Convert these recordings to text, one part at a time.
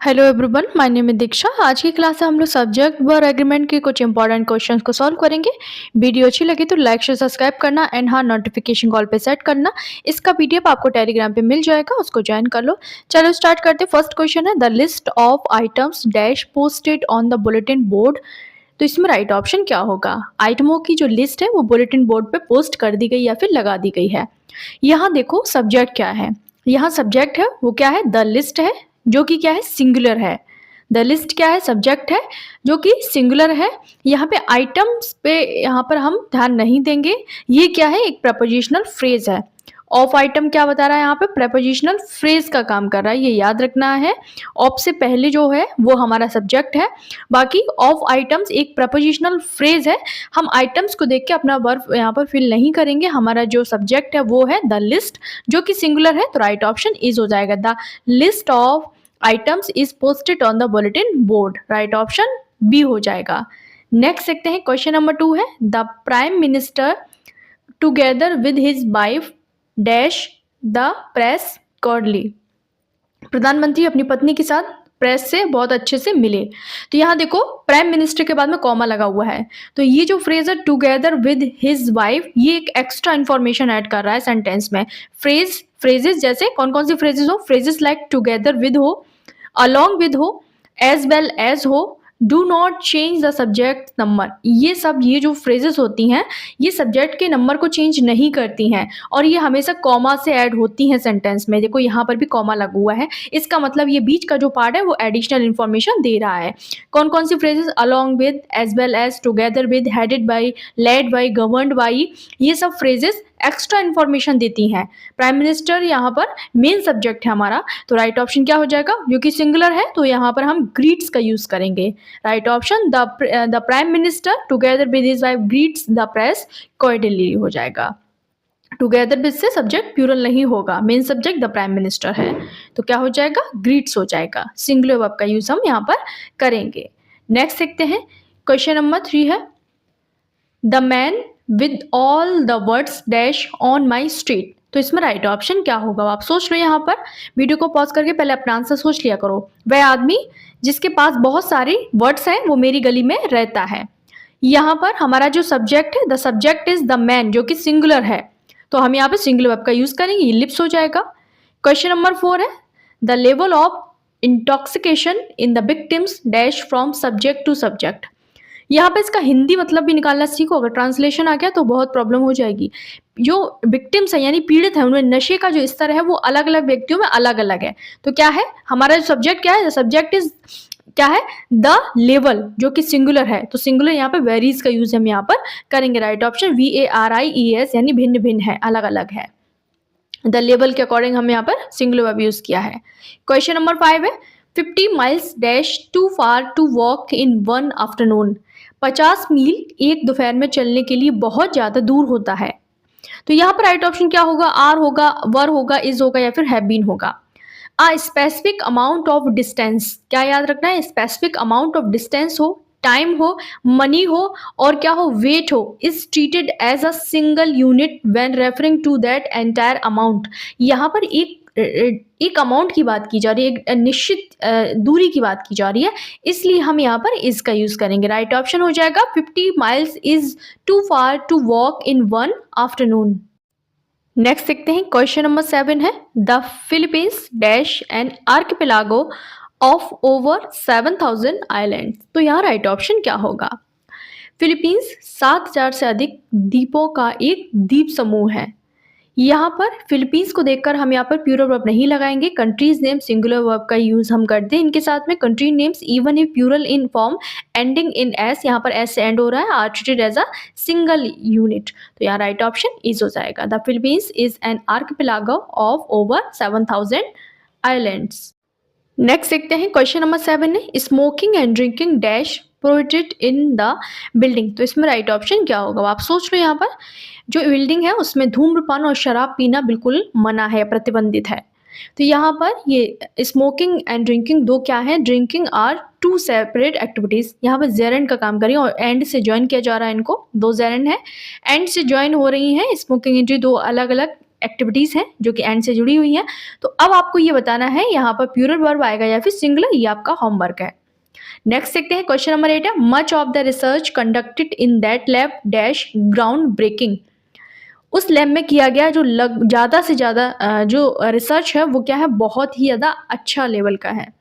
Hello everyone, my name है दीक्षा। आज की क्लास में हम लोग सब्जेक्ट वर्ब एग्रीमेंट के कुछ इंपॉर्टेंट क्वेश्चंस को सॉल्व करेंगे। वीडियो अच्छी लगी तो लाइक शेयर सब्सक्राइब करना एंड हाँ नोटिफिकेशन कॉल पे सेट करना। इसका पीडीएफ आपको टेलीग्राम पे मिल जाएगा, उसको ज्वाइन कर लो। चलो स्टार्ट करते। फर्स्ट क्वेश्चन है the list of items dash posted on the bulletin board. तो इसमें राइट ऑप्शन क्या होगा? आइटमों की जो लिस्ट है वो बुलेटिन बोर्ड पे पोस्ट कर दी गई या फिर लगा दी गई है। यहाँ देखो सब्जेक्ट क्या है। यहाँ सब्जेक्ट है वो क्या है? द लिस्ट है, जो कि क्या है? सिंगुलर है। द लिस्ट क्या है? सब्जेक्ट है जो कि सिंगुलर है। यहाँ पे आइटम्स पे यहाँ पर हम ध्यान नहीं देंगे। ये क्या है? एक प्रपोजिशनल फ्रेज है। ऑफ आइटम क्या बता रहा है? यहाँ पे प्रपोजिशनल फ्रेज का काम कर रहा है, ये याद रखना है। ऑफ से पहले जो है वो हमारा सब्जेक्ट है। बाकी ऑफ आइटम्स एक प्रपोजिशनल फ्रेज है। हम आइटम्स को देख के अपना वर्ब यहाँ पर फिल नहीं करेंगे। हमारा जो सब्जेक्ट है वो है द लिस्ट, जो कि सिंगुलर है। तो राइट ऑप्शन इज हो जाएगा the list of items is posted on the bulletin board. Right option B हो जाएगा। नेक्स्ट देखते हैं, क्वेश्चन नंबर 2 है the prime minister together with his wife dash the press cordially. प्रधानमंत्री अपनी पत्नी के साथ प्रेस से बहुत अच्छे से मिले। तो यहाँ देखो प्राइम मिनिस्टर के बाद में कॉमा लगा हुआ है। तो ये जो फ्रेज है टुगेदर विद हिज वाइफ, ये एक एक्स्ट्रा इंफॉर्मेशन ऐड कर रहा है सेंटेंस में। फ्रेजेस जैसे कौन कौन सी फ्रेजेस हो? फ्रेजेस लाइक टुगेदर विद हो, अलॉन्ग विद हो, एज वेल एज हो, do not change the subject number. ये जो फ्रेजेस होती हैं ये सब्जेक्ट के नंबर को चेंज नहीं करती हैं और ये हमेशा कॉमा से ऐड होती हैं सेंटेंस में। देखो यहाँ पर भी कॉमा लगा हुआ है, इसका मतलब ये बीच का जो पार्ट है वो एडिशनल इन्फॉर्मेशन दे रहा है। कौन कौन सी phrases? Along with, as well as, together with, headed by, led by, governed by, ये सब फ्रेजेस एक्स्ट्रा इन्फॉर्मेशन देती हैं। प्राइम मिनिस्टर यहाँ पर मेन सब्जेक्ट है हमारा। तो राइट ऑप्शन क्या हो जाएगा? जो कि सिंगुलर है तो यहाँ पर हम ग्रीट्स का यूज करेंगे। Right option the prime minister together with his wife greets the press cordially हो जाएगा। टुगेदर विद से सब्जेक्ट प्लूरल नहीं होगा, main subject the prime minister है तो क्या हो जाएगा? ग्रीट्स हो जाएगा। सिंगुलर वर्ब का यूज हम यहाँ पर करेंगे। नेक्स्ट देखते हैं, क्वेश्चन नंबर 3 है the man with all the words dash on my street. तो इसमें राइट ऑप्शन क्या होगा? आप सोच लो, यहाँ पर वीडियो को पॉज करके पहले अपना आंसर सोच लिया करो। वह आदमी जिसके पास बहुत सारे वर्ड्स हैं वो मेरी गली में रहता है। यहाँ पर हमारा जो सब्जेक्ट है the subject is the man, जो कि सिंगुलर है तो हम यहाँ पे सिंगुलर वर्ब का यूज करेंगे, ये लिप्स हो जाएगा। क्वेश्चन नंबर 4 है the level of intoxication in the victims dash from subject to subject. यहाँ पे इसका हिंदी मतलब भी निकालना सीखो, अगर ट्रांसलेशन आ गया तो बहुत प्रॉब्लम हो जाएगी। जो विक्टिम्स है यानी पीड़ित है, उनमें नशे का जो स्तर है वो अलग अलग व्यक्तियों में अलग अलग है। तो क्या है हमारा जो सब्जेक्ट क्या है? सब्जेक्ट इज क्या है? द लेवल, जो कि सिंगुलर है। तो सिंगुलर यहाँ पे वेरीज का यूज हम यहाँ पर करेंगे। राइट ऑप्शन VARIES यानी भिन्न भिन्न है, अलग अलग है। द लेवल के अकॉर्डिंग हम यहाँ पर सिंगुलर वर्ब यूज किया है। क्वेश्चन नंबर 5 है 50 miles dash too far to walk in one afternoon. 50 मील एक दोपहर में चलने के लिए बहुत ज्यादा दूर होता है। तो यहाँ पर राइट ऑप्शन क्या होगा? आर होगा, वर होगा, इज होगा या फिर हैव बीन होगा। A specific amount of distance, क्या याद रखना है? स्पेसिफिक अमाउंट ऑफ डिस्टेंस हो, टाइम हो, मनी हो और क्या हो? वेट हो, is treated as a single unit when referring to that entire amount. यहाँ पर एक अमाउंट की बात की जा रही है, एक निश्चित दूरी की बात की जा रही है, इसलिए हम यहाँ पर इज का यूज करेंगे। राइट ऑप्शन हो जाएगा 50 miles is too far to walk in one afternoon. Next देखते हैं, क्वेश्चन नंबर 7 है the Philippines dash an archipelago of over 7000 island. तो यहाँ राइट ऑप्शन क्या होगा? फिलीपींस 7000 से अधिक द्वीपों का एक द्वीप समूह है। यहाँ पर फिलीपींस को देखकर हम यहाँ पर प्लूरल वर्ब नहीं लगाएंगे। कंट्रीज नेम सिंगुलर वर्ब का यूज हम करते हैं इनके साथ में। Country names even if plural in form ending in S, यहाँ पर एस से एंड हो रहा है, are treated as a single unit. तो यहाँ राइट ऑप्शन इज हो जाएगा the Philippines is an archipelago of over 7000 islands. Next देखते हैं, क्वेश्चन नंबर 7 है smoking and drinking dash prohibited in the building. तो इसमें राइट ऑप्शन क्या होगा? आप सोच लो, यहाँ पर जो बिल्डिंग है उसमें धूम्रपान और शराब पीना बिल्कुल मना है, प्रतिबंधित है। तो यहाँ पर ये स्मोकिंग एंड ड्रिंकिंग दो क्या है? Drinking are two separate activities. यहाँ पर जेरेंड का काम करिए और एंड से ज्वाइन किया जा रहा है, इनको दो जेरेंड है, एंड से ज्वाइन हो रही हैं। स्मोकिंग एंड ड्रिंक दो अलग अलग एक्टिविटीज़ हैं जो कि एंड से जुड़ी हुई हैं। तो अब आपको ये बताना है यहाँ पर प्लूरल वर्ब आएगा या फिर सिंगुलर, ये आपका होमवर्क है। नेक्स्ट देखते हैं क्वेश्चन नंबर 8 है much of the research conducted in that lab dash ground breaking. उस लैब में किया गया जो ज़्यादा से ज़्यादा जो रिसर्च है वो क्या है, बहुत ही ज़्यादा अच्छा लेवल का है।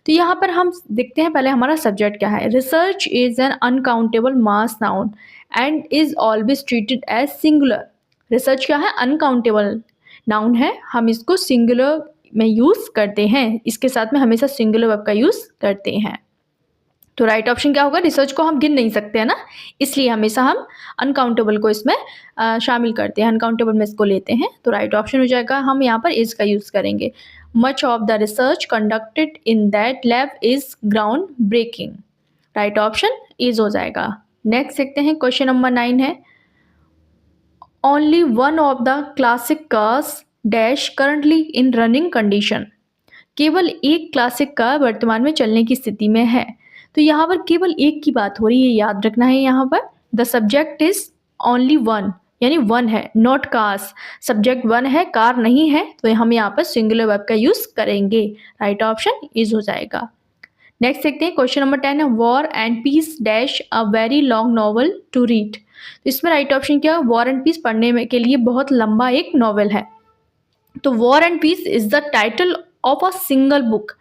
तो यहाँ पर हम देखते हैं पहले हमारा सब्जेक्ट क्या है। Research is an uncountable mass noun and is always treated as singular. Research क्या है, अनकाउंटेबल नाउन है, हम इसको सिंगुलर में यूज़ करते हैं, इसके साथ में हमेशा सिंगुलर वर्ब का यूज़ करते हैं। तो राइट ऑप्शन क्या होगा, रिसर्च को हम गिन नहीं सकते हैं ना, इसलिए हमेशा हम अनकाउंटेबल को इसमें शामिल करते हैं, अनकाउंटेबल में इसको लेते हैं। तो राइट ऑप्शन हो जाएगा, हम यहाँ पर इज का यूज़ करेंगे। Much of the research conducted in that lab is ground breaking. Right option is हो जाएगा। नेक्स्ट देखते हैं क्वेश्चन नंबर 9 है only one of the classic cars dash currently in running condition. केवल एक क्लासिक कार वर्तमान में चलने की स्थिति में है। तो यहाँ पर केवल एक की बात हो रही है, याद रखना है। यहाँ पर the subject is only one, यानी वन है, नॉट कार्स। सब्जेक्ट वन है, कार नहीं है, तो हम यहाँ पर सिंगुलर वर्ब का यूज करेंगे। राइट ऑप्शन इज हो जाएगा। नेक्स्ट देखते हैं क्वेश्चन नंबर 10 है war and peace dash a very long novel to read. तो इसमें राइट ऑप्शन क्या है, वॉर एंड पीस पढ़ने में के लिए बहुत लंबा एक नॉवल है। तो war and peace is the title of a single book.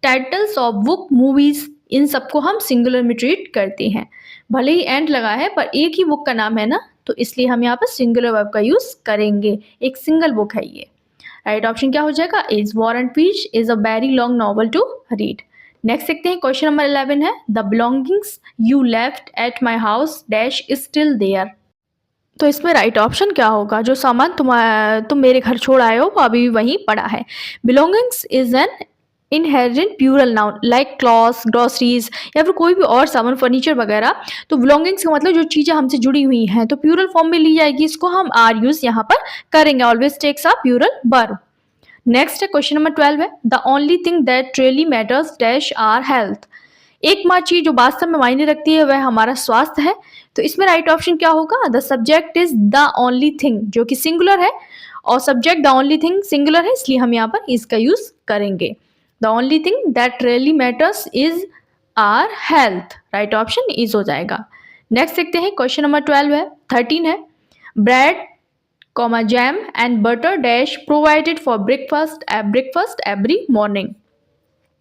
Titles of book, movies, इन सबको हम सिंगुलर में ट्रीट करते हैं। भले ही एंड लगा है पर एक ही बुक का नाम है ना, तो इसलिए हम यहाँ पर सिंगुलर वर्ब का यूज करेंगे, एक सिंगल बुक है ये। राइट ऑप्शन क्या हो जाएगा, is war and peace is a very long novel to read. Next देखते हैं क्वेश्चन नंबर 11 है the belongings you left at my house dash is still there. तो इसमें राइट ऑप्शन क्या होगा, जो सामान तुम मेरे घर छोड़ आए हो वो अभी भी वहीं पड़ा है। Belongings is an inherent plural noun like clothes, groceries या फिर कोई भी और सामान, फर्नीचर वगैरह। तो बिलोंगिंग्स का मतलब जो चीज़ें हमसे जुड़ी हुई हैं, तो प्लूरल फॉर्म में ली जाएगी, इसको हम आर यूज यहाँ पर करेंगे। Always takes a plural verb. Next है क्वेश्चन नंबर 12 है the only thing that really matters dash our health. एकमात्र चीज जो वास्तव में मायने रखती है वह हमारा स्वास्थ्य है। तो इसमें राइट ऑप्शन क्या होगा, the subject is the only thing, जो कि सिंगुलर है, और subject the only thing singular है, इसलिए हम यहाँ पर इसका यूज करेंगे। The only thing that really matters is our health. Right option is हो जाएगा। नेक्स्ट देखते हैं क्वेश्चन नंबर 13 है bread comma jam and butter dash provided for breakfast every morning.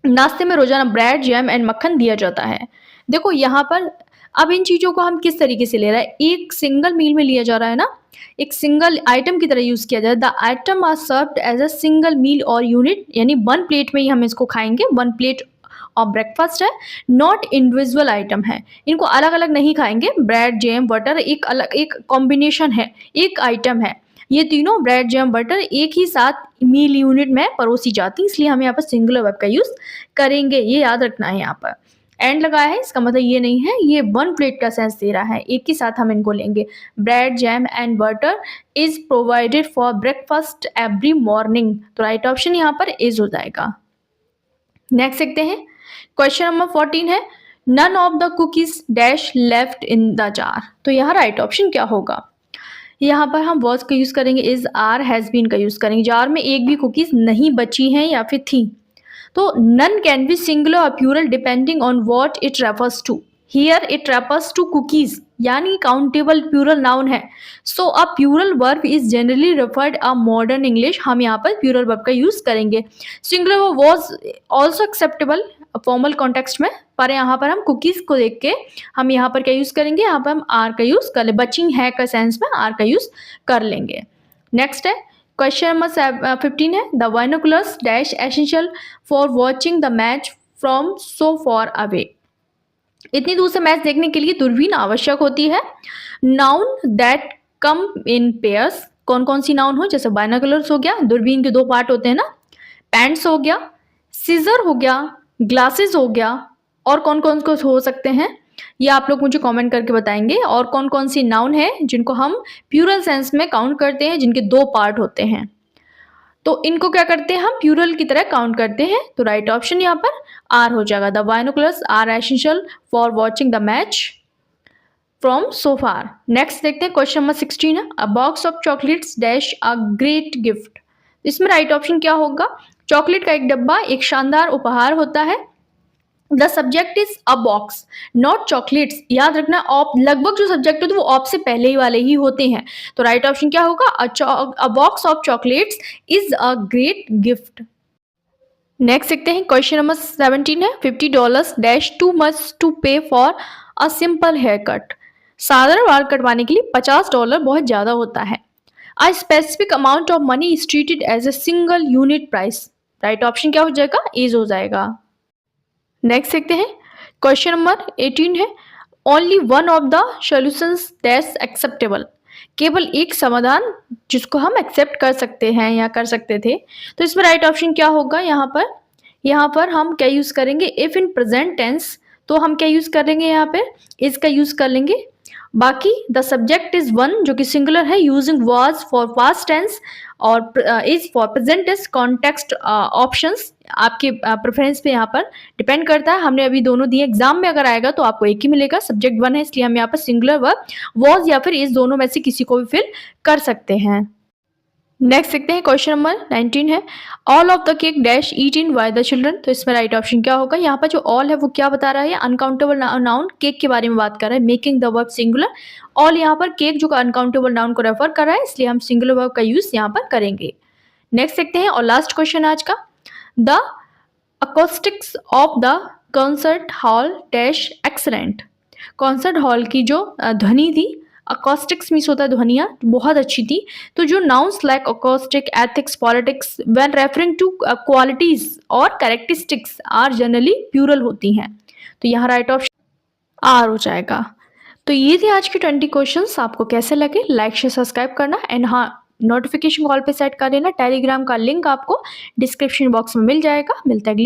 नाश्ते में रोजाना ब्रेड, जैम एंड मक्खन दिया जाता है। देखो यहाँ पर अब इन चीज़ों को हम किस तरीके से ले रहे हैं, एक सिंगल मील में लिया जा रहा है ना, एक सिंगल आइटम की तरह यूज़ किया जाए। The item are served as a single meal और यूनिट, यानी वन प्लेट में ही हम इसको खाएंगे। वन प्लेट और ब्रेकफास्ट है, नॉट इंडिविजुअल आइटम है, इनको अलग अलग नहीं खाएंगे। ब्रेड, जैम, बटर एक अलग एक कॉम्बिनेशन है, एक आइटम है। ये तीनों ब्रेड, जैम, बटर एक ही साथ मील यूनिट में परोसी जाती, इसलिए हम यहाँ पर सिंगुलर वर्ब का यूज करेंगे, ये याद रखना है। यहाँ पर एंड लगाया है, इसका मतलब ये नहीं है, ये वन प्लेट का सेंस दे रहा है, एक ही साथ हम इनको लेंगे। Bread, jam and butter is provided for breakfast every morning. तो राइट ऑप्शन यहाँ पर इज हो जाएगा। नेक्स्ट देखते हैं क्वेश्चन नंबर 14 है none of the cookies dash left in the jar. तो यहाँ राइट ऑप्शन क्या होगा, यहाँ पर हम वॉज का यूज करेंगे, इज, आर, हैज बीन का यूज करेंगे। जार में एक भी कुकीज नहीं बची हैं या फिर थी। तो नन कैन बी सिंगुलर और plural depending on what it refers to. Here it refers to cookies, यानी काउंटेबल प्लूरल नाउन है। So a plural verb is generally referred a modern English, हम यहाँ पर प्लूरल वर्ब का use करेंगे। Singular was also acceptable formal context में, पर यहाँ पर हम कुकीज को देख के हम यहाँ पर क्या यूज करेंगे, यहाँ पर हम आर का यूज कर ले, बची है का सेंस में आर का यूज कर लेंगे। नेक्स्ट है क्वेश्चन नंबर 15 है the binoculars dash essential for watching the match from so for away. इतनी दूर से मैच देखने के लिए दूरबीन आवश्यक होती है। Noun that come in pairs, कौन कौन सी नाउन हो, जैसे बाइनोकुलर्स हो गया, दूरबीन के दो पार्ट होते हैं ना, पेंट्स हो गया, सीजर हो गया, ग्लासेस हो गया, और कौन कौन को हो सकते हैं, ये आप लोग मुझे कमेंट करके बताएंगे। और कौन कौन सी नाउन है जिनको हम प्लूरल सेंस में काउंट करते हैं, जिनके दो पार्ट होते हैं, तो इनको क्या करते हैं, हम प्लूरल की तरह काउंट करते हैं। तो राइट ऑप्शन यहाँ पर आर हो जाएगा। The binoculars are essential for watching the match from so far. Next देखते हैं क्वेश्चन नंबर 16 है, a box of chocolates dash a great gift. इसमें राइट ऑप्शन क्या होगा? चॉकलेट का एक डब्बा एक शानदार उपहार होता है। The subject is a box not chocolates. याद रखना, ऑप लगभग जो सब्जेक्ट होते हैं वो ऑप से पहले ही वाले ही होते हैं। तो राइट ऑप्शन क्या होगा? A box of chocolates is a great gift. Next देखते हैं क्वेश्चन नंबर 17 है, $50 dash too much to pay for a simple haircut. साधारण बाल कटवाने के लिए $50 बहुत ज्यादा होता है। A specific amount of money is treated as a single unit price. Right option क्या हो जाएगा? इज हो जाएगा। नेक्स्ट देखते हैं क्वेश्चन नंबर 18 है, only one of the solutions that's acceptable. केवल एक समाधान जिसको हम एक्सेप्ट कर सकते हैं या कर सकते थे। तो इसमें राइट ऑप्शन क्या होगा? यहाँ पर हम क्या यूज करेंगे? इफ इन प्रेजेंट टेंस तो हम क्या यूज करेंगे? यहाँ पे इज का यूज कर लेंगे। बाकी द सब्जेक्ट इज वन जो कि सिंगुलर है, using was for past tense और is for present tense. Context options आपके प्रेफरेंस पे यहाँ पर डिपेंड करता है। हमने अभी दोनों दिए, एग्जाम में अगर आएगा तो आपको एक ही मिलेगा। सब्जेक्ट वन है इसलिए हम यहाँ पर सिंगुलर वर्ब वाज या फिर इस दोनों में से किसी को भी फिल कर सकते हैं। नेक्स्ट देखते हैं क्वेश्चन नंबर 19 है, all of the cake dash eat in by the children. तो इसमें राइट ऑप्शन क्या होगा? यहाँ पर जो ऑल है वो क्या बता रहा है? अनकाउंटेबल नाउन केक के बारे में बात कर रहा है, making the verb singular. All यहाँ पर केक जो अनकाउंटेबल नाउन को रेफर कर रहा है, इसलिए हम सिंगुलर वर्ब का यूज यहाँ पर करेंगे। नेक्स्ट देखते हैं और लास्ट क्वेश्चन आज का, the acoustics of the concert hall dash excellent. Concert hall की जो ध्वनि थी, अकोस्टिक्स मीन्स होता है ध्वनियाँ, बहुत अच्छी थी। तो जो nouns like acoustic, ethics, politics when referring two qualities और कैरेक्टरिस्टिक्स आर जनरली प्लूरल होती हैं। तो यहाँ राइट ऑप्शन आर हो जाएगा। तो ये थे आज के 20 क्वेश्चंस। आपको कैसे लगे? लाइक शेयर सब्सक्राइब करना एंड हाँ, नोटिफिकेशन कॉल पे सेट कर लेना। टेलीग्राम का लिंक आपको डिस्क्रिप्शन बॉक्स में मिल जाएगा। मिलता है अगली